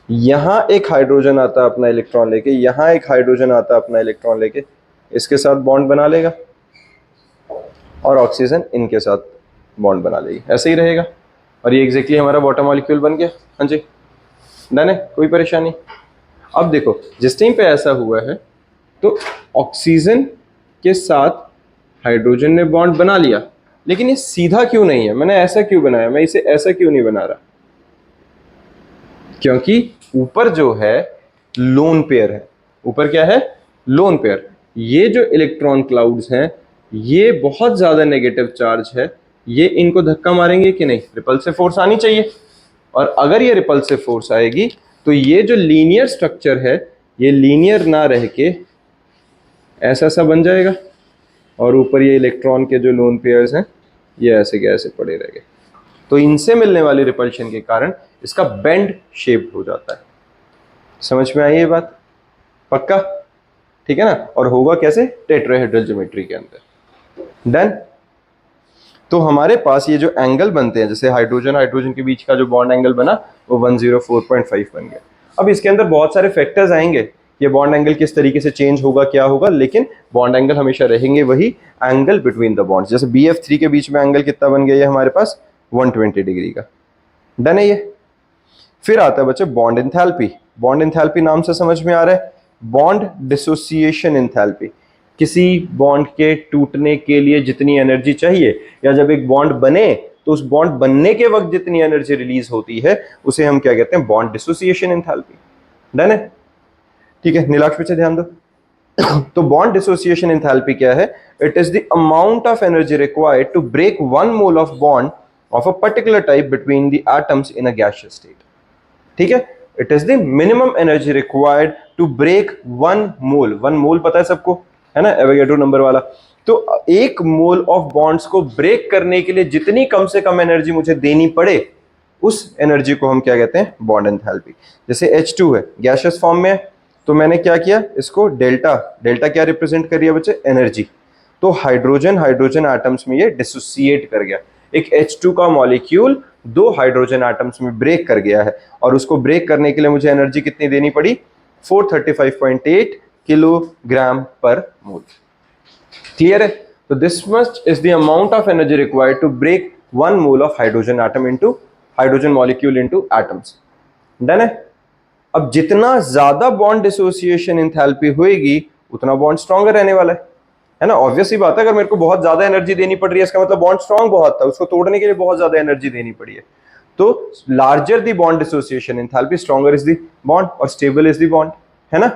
यहां एक हाइड्रोजन आता है अपना इलेक्ट्रॉन लेके, यहां एक हाइड्रोजन आता है अपना इलेक्ट्रॉन लेके, इसके साथ बॉन्ड बना लेगा, और ऑक्सीजन इनके साथ बॉन्ड बना लेगी। ऐसे ही रहेगा, और ये एग्जैक्टली हमारा वाटर मॉलिक्यूल बन गया। हाँ जी, डन है? कोई परेशानी? अब देखो, जिस टाइम पे ऐसा हुआ है तो ऑक्सीजन के साथ हाइड्रोजन ने बॉन्ड बना लिया, लेकिन ये सीधा क्यों नहीं है? मैंने ऐसा क्यों बनाया? मैं इसे ऐसा क्यों नहीं बना रहा? क्योंकि ऊपर जो है लोन पेयर है। ऊपर क्या है? Lone pair. ये जो इलेक्ट्रॉन क्लाउड्स हैं ये बहुत ज्यादा नेगेटिव चार्ज है, ये इनको धक्का मारेंगे कि नहीं? रिपल्सिव फोर्स आनी चाहिए, और अगर ये रिपल्सिव फोर्स आएगी तो ये जो लीनियर स्ट्रक्चर है ये लीनियर ना रह के ऐसा सा बन जाएगा, और ऊपर ये इलेक्ट्रॉन के जो लोन पेयर्स हैं ये ऐसे के ऐसे पड़े रह गए। तो इनसे मिलने वाली रिपल्शन के कारण इसका बेंड शेप हो जाता है। समझ में आई ये बात? पक्का? ठीक है ना? और होगा कैसे? टेट्राहेड्रल ज्योमेट्री के अंदर। डन। तो हमारे पास ये जो एंगल बनते हैं, जैसे हाइड्रोजन हाइड्रोजन के बीच का जो बॉन्ड एंगल बना वो 104.5 बन गया। अब इसके अंदर बहुत सारे फैक्टर्स आएंगे, ये बॉन्ड एंगल किस तरीके से चेंज होगा, क्या होगा, लेकिन बॉन्ड एंगल हमेशा रहेंगे वही, एंगल बिटवीन द बॉन्ड्स। जैसे BF3 के बीच में एंगल कितना बन गया ये हमारे पास 120 डिग्री का। डन है ये। फिर आता है बच्चे बॉन्ड एंथैल्पी। बॉन्ड एंथैल्पी नाम से समझ में आ रहा है, बॉन्ड डिसोसिएशन एंथैल्पी। किसी बॉन्ड के टूटने के लिए जितनी एनर्जी चाहिए, या जब एक बॉन्ड बने तो उस बॉन्ड बनने के वक्त जितनी एनर्जी रिलीज होती है उसे हम क्या कहते हैं? Bond dissociation enthalpy. डन है? ठीक है, नीलाक्ष पीछे ध्यान दो। तो बॉन्ड डिसोसिएशन एंथैल्पी क्या है? It is the amount of energy required to break 1 mole of bond of a particular type between the atoms in a gaseous state. ठीक है, it is the minimum energy required to break 1 mole. 1 mole पता है सबको, है ना, Avogadro number वाला। तो 1 mole of bonds को ब्रेक करने के लिए जितनी कम से कम एनर्जी मुझे देनी पड़े, उस एनर्जी को हम क्या कहते हैं? Bond enthalpy. जैसे H2 है, गैसियस फॉर्म में है, तो मैंने क्या किया, इसको डेल्टा, डेल्टा क्या रिप्रेजेंट कर रही है बच्चे? एनर्जी। तो हाइड्रोजन हाइड्रोजन एटम्स में ये डिसोसिएट कर गया। एक H2 का मॉलिक्यूल 2 हाइड्रोजन एटम्स में ब्रेक कर गया है, और उसको ब्रेक करने के लिए मुझे एनर्जी कितनी देनी पड़ी? 435.8 किलोग्राम पर मोल। क्लियर है? तो this much is the amount of energy required to break 1 mole of hydrogen atom into hydrogen molecule into atoms. Done है? अब जितना ज्यादा बॉन्ड डिसोसिएशन एंथैल्पी होएगी उतना बॉन्ड स्ट्रॉन्गर रहने वाला है ना? ऑब्वियस ही बात है, अगर मेरे को बहुत ज्यादा एनर्जी देनी पड़ रही है इसका मतलब बॉन्ड स्ट्रॉन्ग बहुत था, उसको तोड़ने के लिए बहुत ज्यादा एनर्जी देनी पड़ी है। तो larger the bond dissociation enthalpy, stronger is the bond और स्टेबल इज द बॉन्ड, है ना?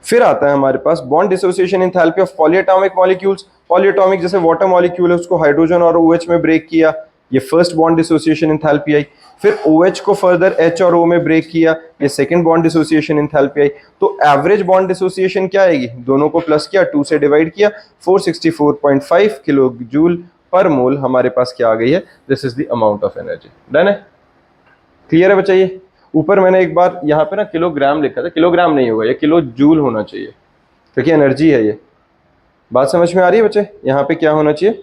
फिर आता है हमारे पास bond dissociation enthalpy of polyatomic molecules. Polyatomic जैसे वाटर मॉलिक्यूल है, उसको हाइड्रोजन और OH में ब्रेक किया, ये फर्स्ट बॉन्ड डिसोसिएशन एंथैल्पी आई। फिर OH को फर्दर H और O में ब्रेक किया, ये सेकंड बॉन्ड डिसोसिएशन एंथैल्पी आई। तो एवरेज बॉन्ड डिसोसिएशन क्या आएगी? दोनों को प्लस किया, 2 से डिवाइड किया, 464.5 किलो जूल पर मोल हमारे पास क्या आ गई है? This is the amount of energy. Done है? क्लियर है बच्चा? ये ऊपर मैंने एक बार यहाँ पे ना किलोग्राम लिखा था, किलोग्राम नहीं होगा, ये किलो जूल होना चाहिए, क्योंकि एनर्जी है ये। बात समझ में आ रही है बच्चे? यहाँ पे क्या होना चाहिए?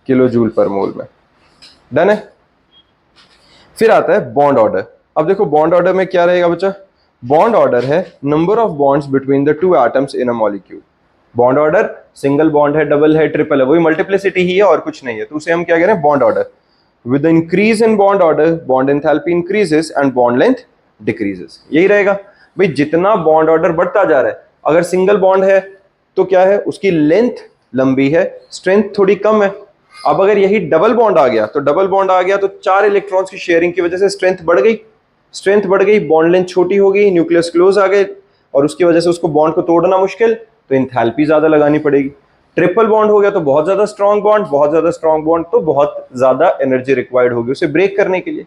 किलो जूल पर मोल में। डन है? फिर आता है बॉन्ड ऑर्डर। अब देखो बॉन्ड ऑर्डर में क्या रहेगा बच्चा? बॉन्ड ऑर्डर है number of bonds between the 2 atoms in a molecule. Bond order single bond है, डबल है, ट्रिपल है, वही मल्टीप्लिसिटी ही है और कुछ नहीं है, तो उसे हम क्या कह रहे हैं? Bond order. With the increase in bond order bond enthalpy increases and bond length decreases. यही रहेगा भाई, जितना बॉन्ड ऑर्डर बढ़ता जा रहा है, अगर सिंगल बॉन्ड है तो क्या है? उसकी लेंथ लंबी है, स्ट्रेंथ थोड़ी कम है। अब अगर यही डबल बॉन्ड आ गया, तो डबल बॉन्ड आ गया तो 4 इलेक्ट्रॉन्स की शेयरिंग की वजह से स्ट्रेंथ बढ़ गई, स्ट्रेंथ बढ़ गई, बॉन्ड लेंथ छोटी हो गई, न्यूक्लियस क्लोज आ गए, और उसकी वजह से उसको बॉन्ड को तोड़ना मुश्किल, तो एंथैल्पी ज्यादा लगानी पड़ेगी। ट्रिपल बॉन्ड हो गया तो बहुत ज्यादा स्ट्रॉन्ग बॉन्ड, बहुत ज्यादा स्ट्रॉन्ग बॉन्ड तो बहुत ज्यादा एनर्जी रिक्वायर्ड होगी उसे ब्रेक करने के लिए।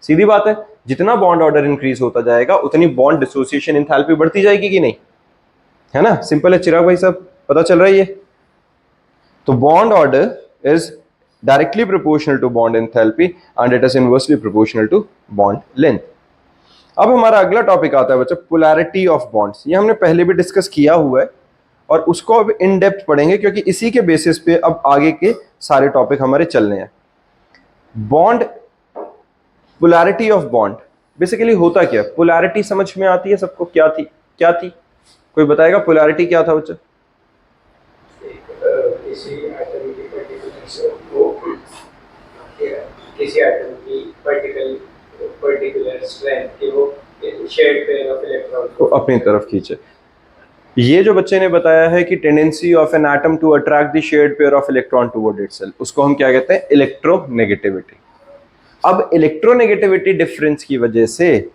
सीधी बात है, जितना बॉन्ड ऑर्डर इंक्रीज होता जाएगा उतनी बॉन्ड डिसोसिएशन एंथैल्पी बढ़ती जाएगी कि नहीं? है ना? सिंपल है चिराग भाई साहब, पता चल रहा है ये? तो bond order is directly proportional to bond enthalpy and it is inversely proportional to bond length. अब हमारा अगला टॉपिक आता है बच्चा पोलैरिटी ऑफ बॉन्ड्स। ये हमने पहले भी डिस्कस किया हुआ है और उसको अब इन डेप्थ पढ़ेंगे, क्योंकि इसी के बेसिस पे अब आगे के सारे टॉपिक हमारे चलने हैं। Bond, polarity of bond basically होता क्या है? पोलैरिटी समझ में आती है सबको? क्या थी, क्या थी? कोई बताएगा पोलैरिटी क्या था बच्चा? किसी एटम की पर्टिकुलर स्ट्रेंथ कि वो शेयर्ड पेयर ऑफ इलेक्ट्रॉन को अपनी तरफ खींचे। ये जो बच्चे ने बताया है कि tendency of an atom to attract the shared pair of electron toward itself, उसको हम क्या कहते हैं? इलेक्ट्रोनेगेटिविटी। अब इलेक्ट्रोनेगेटिविटी डिफरेंस की वजह से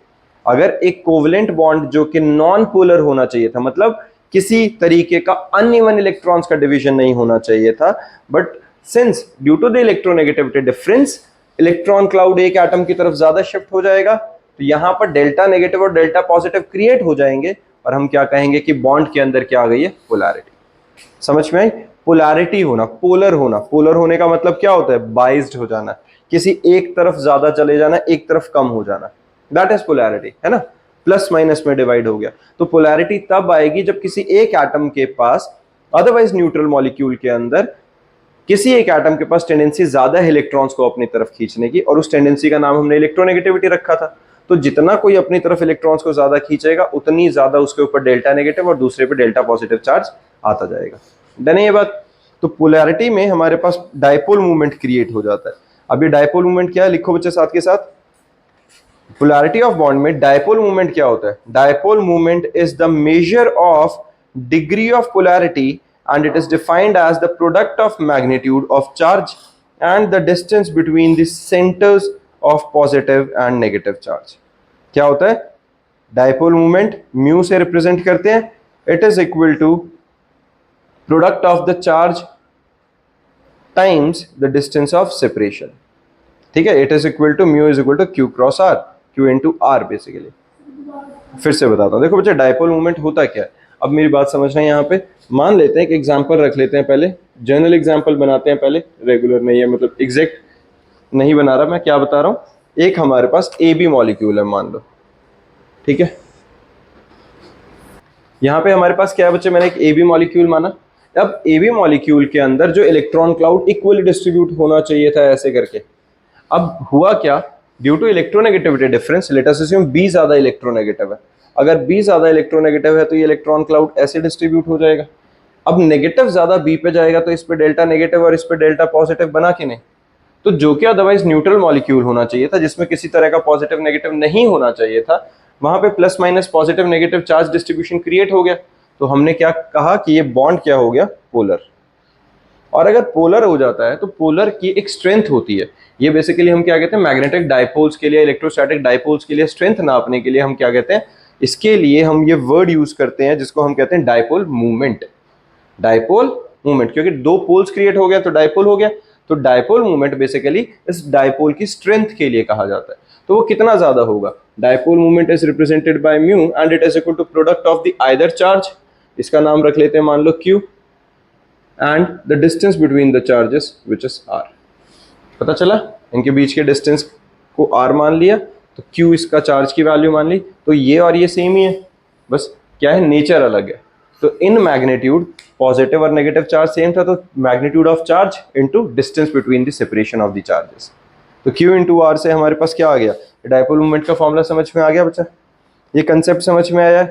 अगर एक कोवलेंट बॉन्ड जो कि नॉन पोलर होना चाहिए था, मतलब किसी तरीके का अनइवन इलेक्ट्रॉन्स का डिवीजन नहीं होना चाहिए था, but since due to the electronegativity difference electron cloud एक एटम की तरफ ज्यादा शिफ्ट हो जाएगा, तो यहां पर डेल्टा नेगेटिव और डेल्टा पॉजिटिव क्रिएट हो जाएंगे और हम क्या कहेंगे कि बॉन्ड के अंदर क्या आ गई है? पोलैरिटी। समझ में आई? पोलैरिटी होना, पोलर होना। पोलर होने का मतलब क्या होता है? बाइज्ड हो जाना, किसी एक तरफ ज्यादा चले जाना, एक तरफ कम हो जाना, दैट इज पोलैरिटी, है ना। प्लस माइनस में डिवाइड हो गया। तो पोलैरिटी तब आएगी जब किसी एक एटम के पास, अदरवाइज न्यूट्रल मॉलिक्यूल के अंदर, किसी एक एटम के पास टेंडेंसी ज्यादा है इलेक्ट्रॉन्स को अपनी तरफ खींचने की, और उस टेंडेंसी का नाम हमने इलेक्ट्रोनेगेटिविटी रखा था। तो जितना कोई अपनी तरफ इलेक्ट्रॉन्स को ज्यादा खींचेगा, उतनी ज्यादा उसके ऊपर डेल्टा नेगेटिव और दूसरे पे डेल्टा पॉजिटिव चार्ज आता जाएगा। डन है ये बात? तो पोलैरिटी में हमारे पास डायपोल मूवमेंट क्रिएट हो जाता है। अब ये डायपोल मूवमेंट क्या है, लिखो बच्चे साथ के साथ। पोलैरिटी ऑफ बॉन्ड में डायपोल मूवमेंट क्या होता है? Dipole movement is the measure of degree of polarity and it is defined as the product of magnitude of charge and the distance between the centers of positive and negative charge। क्या होता है? Dipole movement mu से represent करते हैं, it is equal to product of the charge times the distance of separation. ठीक है, it is equal to mu is equal to Q cross R, Q into R basically. फिर से बताता हूं, देखो बच्चे डायपोल मूवमेंट होता क्या है। अब मेरी बात समझना है, यहाँ पे मान लेते हैं, एक एग्जांपल रख लेते हैं, पहले जनरल एग्जांपल बनाते हैं, पहले रेगुलर नहीं है, मतलब एग्जैक्ट नहीं बना रहा मैं, क्या बता रहा हूं। एक हमारे पास ए बी मॉलिक्यूल है मान लो, ठीक है। यहाँ पे हमारे पास क्या है बच्चे, मैंने एक ए बी मॉलिक्यूल माना। अब ए बी मॉलिक्यूल के अंदर जो इलेक्ट्रॉन क्लाउड इक्वली डिस्ट्रीब्यूट होना चाहिए था ऐसे करके, अब हुआ क्या, due to electronegativity difference, let us assume B ज्यादा इलेक्ट्रोनेगेटिव है। अगर बी ज्यादा इलेक्ट्रोनेगेटिव है तो ये इलेक्ट्रॉन क्लाउड ऐसे डिस्ट्रीब्यूट हो जाएगा। अब नेगेटिव ज्यादा बी पे जाएगा तो इस पे डेल्टा नेगेटिव और इस पे डेल्टा पॉजिटिव बना कि नहीं। तो जो कि अदरवाइज न्यूट्रल मॉलिक्यूल होना चाहिए था, जिसमें किसी तरह का पॉजिटिव नेगेटिव नहीं होना चाहिए था, वहां पे plus minus positive negative charge distribution create हो गया। तो हमने क्या कहा कि ये बॉन्ड क्या हो गया, पोलर। और अगर पोलर हो जाता है तो पोलर की एक स्ट्रेंथ होती है, ये बेसिकली हम क्या कहते हैं, मैग्नेटिक डायपोल्स के लिए, इलेक्ट्रोस्टैटिक डायपोल्स के लिए स्ट्रेंथ नापने के लिए हम क्या कहते हैं, इसके लिए हम ये वर्ड यूज करते हैं जिसको हम कहते हैं डायपोल मूवमेंट। डायपोल मूवमेंट, क्योंकि दो पोल्स क्रिएट हो गया तो डायपोल हो गया। तो डायपोल मूवमेंट बेसिकली इस डायपोल की स्ट्रेंथ के लिए कहा जाता है। तो वो कितना ज्यादा होगा, dipole movement is represented by mu and it is equal to product of the either charge, इसका नाम रख लेते हैं मान लो q, and the distance between the charges which is r. पता चला, इनके बीच के डिस्टेंस को आर मान लिया, तो क्यू इसका चार्ज की वैल्यू मान ली। तो ये और ये सेम ही है, बस क्या है, नेचर अलग है। तो इन मैग्नीट्यूड पॉजिटिव और नेगेटिव चार्ज सेम था, तो magnitude of charge into distance between the separation of the charges. तो क्यू इंटू आर से हमारे पास क्या आ गया, डायपोल मूवमेंट का फॉर्मूला समझ में आ गया बच्चा, ये कंसेप्ट समझ में आया।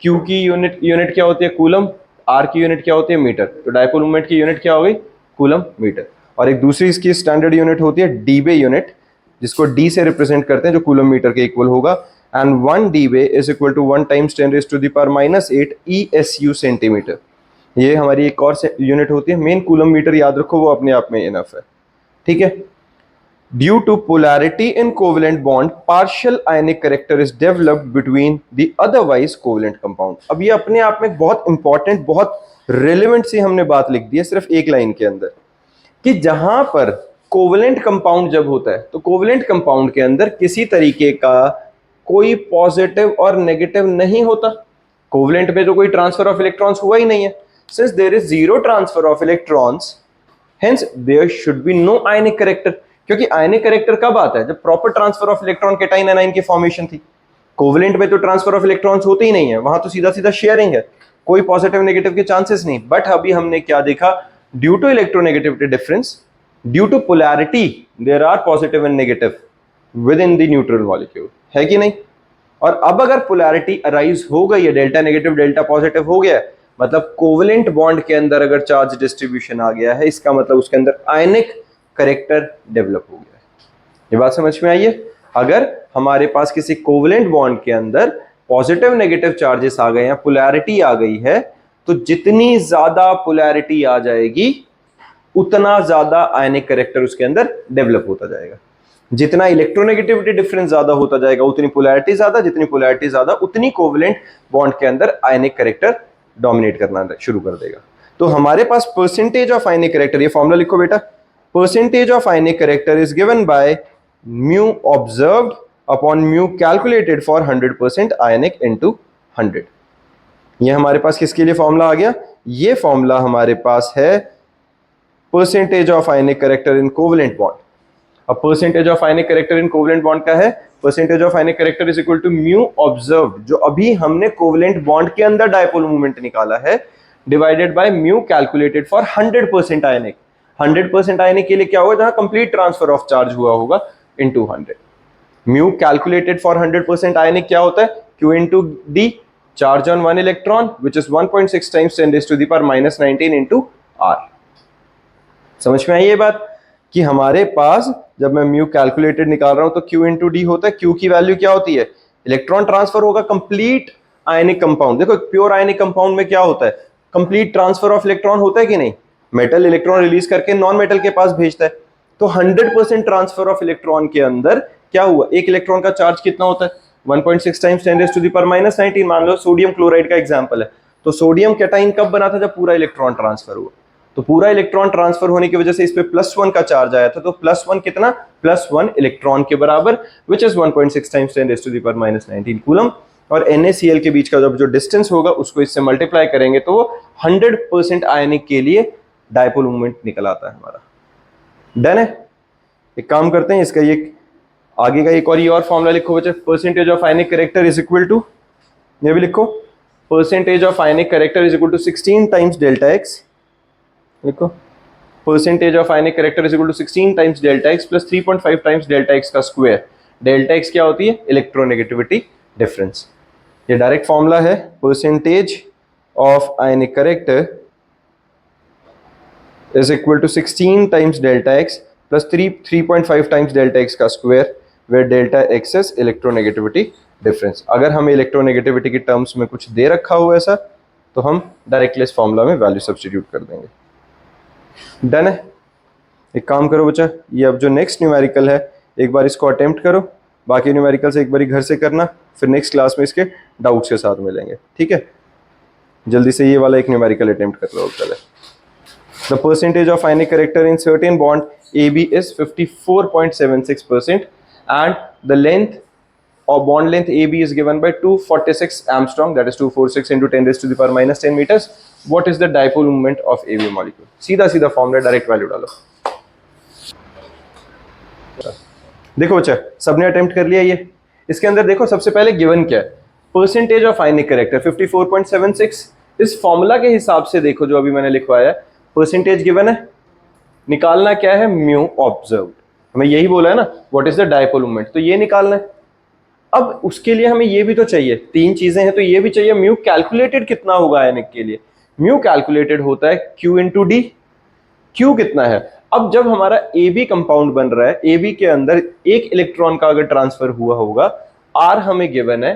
क्यू की यूनिट क्या होती है, कूलम, आर की यूनिट क्या होती है, मीटर। तो डायपोल मूवमेंट की यूनिट क्या हो गई, कूलम मीटर। और एक दूसरी इसकी स्टैंडर्ड यूनिट होती है डीबे यूनिट, जिसको डी से रिप्रेजेंट करते हैं, जो कूलम मीटर के इक्वल होगा। And 1 debye is equal to 1 times 10⁻⁻8 ESU centimetre. ये हमारी एक और यूनिट होती है। मेन कूलम मीटर याद रखो, वो अपने आप में इनफ है, ठीक है। Due to polarity in covalent bond, partial ionic character is developed between the otherwise covalent compound. अब ये अपने आप में बहुत इंपॉर्टेंट, बहुत रिलेवेंट सी हमने बात लिख दी है सिर्फ एक लाइन के अंदर, कि जहां पर कोवेलेंट कंपाउंड जब होता है, तो कोवेलेंट कंपाउंड के अंदर किसी तरीके का कोई पॉजिटिव और नेगेटिव नहीं होता। कोवेलेंट में तो कोई ट्रांसफर ऑफ इलेक्ट्रॉन्स हुआ ही नहीं है। Since there is zero transfer of electrons, hence there should be no ionic character. क्योंकि आयनिक कैरेक्टर कब आता है, जब proper transfer of electron cation anion की फॉर्मेशन थी। कोवेलेंट में तो ट्रांसफर ऑफ इलेक्ट्रॉन्स होते ही नहीं है, वहां तो सीधा सीधा शेयरिंग है, कोई पॉजिटिव नेगेटिव के चांसेस नहीं। बट अभी हमने क्या देखा, due to electronegativity difference, due to polarity, there are positive and negative within the neutral molecule, है कि नहीं। और अब अगर पोलैरिटी अराइज हो गई है, डेल्टा नेगेटिव डेल्टा पॉजिटिव हो गया है, मतलब कोवेलेंट बॉन्ड के अंदर अगर चार्ज डिस्ट्रीब्यूशन आ गया है, इसका मतलब उसके अंदर आयनिक कैरेक्टर डेवलप हो गया है। ये बात समझ में आई है। अगर हमारे पास किसी कोवेलेंट बॉन्ड के अंदर पॉजिटिव नेगेटिव चार्जेस आ गए हैं, पोलैरिटी आ गई है, तो जितनी ज्यादा पोलैरिटी आ जाएगी उतना ज्यादा आयनिक कैरेक्टर उसके अंदर डेवलप होता जाएगा। जितना इलेक्ट्रोनेगेटिविटी डिफरेंस ज्यादा होता जाएगा उतनी पोलैरिटी ज्यादा, जितनी पोलैरिटी ज्यादा उतनी कोवेलेंट बॉन्ड के अंदर आयनिक कैरेक्टर डोमिनेट करना शुरू कर देगा। तो हमारे पास परसेंटेज ऑफ आयनिक कैरेक्टर, ये फॉर्मूला लिखो बेटा, percentage of ionic character is given by mu observed upon mu calculated for 100% ionic into 100। ये हमारे पास किसके लिए फॉर्मूला आ गया, ये फॉर्मूला हमारे पास है percentage of ionic character in covalent bond. अब percentage of ionic character in covalent bond का है, percentage of ionic character is equal to mu observed, जो अभी हमने कोवेलेंट बॉन्ड के अंदर डायपोल मूवमेंट निकाला है, divided by mu calculated for 100% आयनिक। 100% आयनिक के लिए क्या होगा, जहां कंप्लीट ट्रांसफर ऑफ चार्ज हुआ होगा, इनटू 100। म्यू कैलकुलेटेड फॉर 100% आयनिक क्या होता है, Q into D, charge on 1 electron which is 1.6 times 10⁻⁻19 into R। समझ में आई ये बात कि हमारे पास जब मैं म्यू कैलकुलेटेड निकाल रहा हूं तो Q into D होता है। Q की वैल्यू क्या होती है, इलेक्ट्रॉन ट्रांसफर होगा कंप्लीट आयनिक कंपाउंड। देखो प्योर आयनिक कंपाउंड में क्या होता है, कंप्लीट ट्रांसफर ऑफ इलेक्ट्रॉन होता है कि नहीं, मेटल इलेक्ट्रॉन रिलीज करके नॉन मेटल के पास भेजता है। तो 100% ट्रांसफर ऑफ इलेक्ट्रॉन के अंदर क्या हुआ, एक इलेक्ट्रॉन का चार्ज कितना होता है, 1.6 टाइम्स 10⁻⁻19। मान लो सोडियम क्लोराइड का एग्जांपल है, तो सोडियम कैटाइन कब बना था, जब पूरा इलेक्ट्रॉन ट्रांसफर हुआ। तो पूरा इलेक्ट्रॉन ट्रांसफर होने की वजह से इस पे +1 का चार्ज आया था, तो +1 कितना, +1 इलेक्ट्रॉन के बराबर, विच इज 1.6 टाइम्स 10⁻⁻19 कूलम। और NaCl के बीच का जो डिस्टेंस होगा उसको इससे मल्टीप्लाई करेंगे तो 100% आयनिक के लिए डायपोल मूवमेंट निकल आता है हमारा। डन है। एक काम करते हैं, इसका ये आगे का एक और फॉर्मूला लिखो बच्चे, percentage of ionic character is equal to, ये भी लिखो, percentage of ionic character is equal to 16 times delta x. लिखो percentage of ionic character is equal to 16 times delta x plus 3.5 times delta x का square. Delta x क्या होती है, electronegativity difference. ये direct formula है, percentage of ionic character is equal to 16 times delta x plus 3.5 times delta x का square, where delta x is electronegativity difference। अगर हमें electronegativity की टर्म्स में कुछ दे रखा हुआ ऐसा, तो हम डायरेक्टली इस फॉर्मूला में वैल्यू सब्स्टिट्यूट कर देंगे। डन है। एक काम करो बच्चा, ये अब जो नेक्स्ट न्यूमेरिकल है एक बार इसको अटेम्प्ट करो, बाकी न्यूमेरिकल्स एक बार घर से करना, फिर नेक्स्ट क्लास में इसके डाउट्स के साथ मिलेंगे, ठीक है। जल्दी से ये वाला एक न्यूमेरिकल अटेम्प्ट कर लो पहले। The percentage of ionic character in certain bond AB is 54.76% and the length or bond length AB is given by 246 Armstrong, that is 246 into 10⁻⁻10 meters. What is the dipole moment of AB molecule? सीधा सीधा formula, direct value डालो। देखो बच्चा, सबने attempt कर लिया ये। इसके अंदर देखो सबसे पहले गिवन क्या है, परसेंटेज ऑफ आयनिक कैरेक्टर 54.76। इस फॉर्मूला के हिसाब से देखो जो अभी मैंने लिखवाया, परसेंटेज गिवन है, निकालना क्या है, म्यू ऑब्जर्व्ड। हमें यही बोला है ना, what is the dipole moment, तो ये निकालना है। अब उसके लिए हमें ये भी तो चाहिए, तीन चीजें हैं तो ये भी चाहिए, म्यू कैलकुलेटेड कितना होगा आयनिक के लिए। म्यू कैलकुलेटेड होता है Q into D। Q कितना है, अब जब हमारा AB कंपाउंड बन रहा है, AB के अंदर एक इलेक्ट्रॉन का अगर ट्रांसफर हुआ होगा, R हमें गिवन है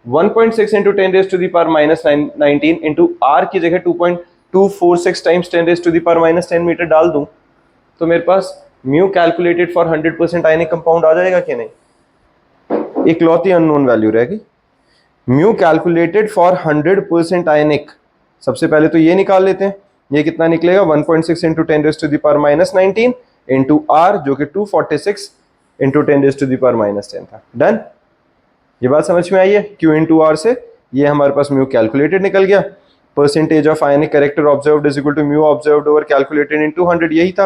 1.6 into 10⁻⁻19 into R की जगह 2.246 टाइम्स 10⁻⁻10 मीटर डाल दूं, तो मेरे पास mu calculated for 100% ionic compound आ जाएगा कि नहीं, इकलौती अननोन वैल्यू रहेगी। म्यू कैलकुलेटेड फॉर 100% आयनिक, सबसे पहले तो ये निकाल लेते हैं, ये कितना निकलेगा 1.6 into 10⁻⁻19 into R जो कि 246 into 10⁻⁻10 था। डन, ये बात समझ में आई है। Q into R से ये हमारे पास म्यू कैलकुलेटेड निकल गया। Percentage of ionic character observed is equal to mu observed over calculated into 100, यही था,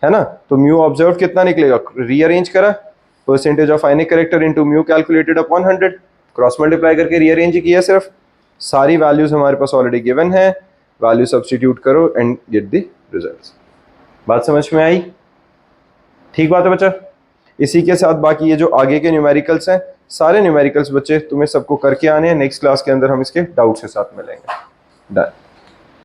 है ना। तो म्यू ऑब्जर्व्ड कितना निकलेगा, रीअरेंज करा, percentage of ionic character into mu calculated upon 100, cross multiply करके रीअरेंज ही किया सिर्फ। सारी वैल्यूज हमारे पास ऑलरेडी गिवन है, वैल्यू सब्स्टिट्यूट करो एंड गेट द रिजल्ट्स। बात समझ में आई, ठीक बात है बच्चा। इसी के साथ बाकी ये जो आगे के न्यूमेरिकल्स हैं, सारे न्यूमेरिकल्स बच्चे तुम्हें सबको करके आने हैं, नेक्स्ट क्लास के अंदर हम इसके डाउट्स के साथ मिलेंगे। Done.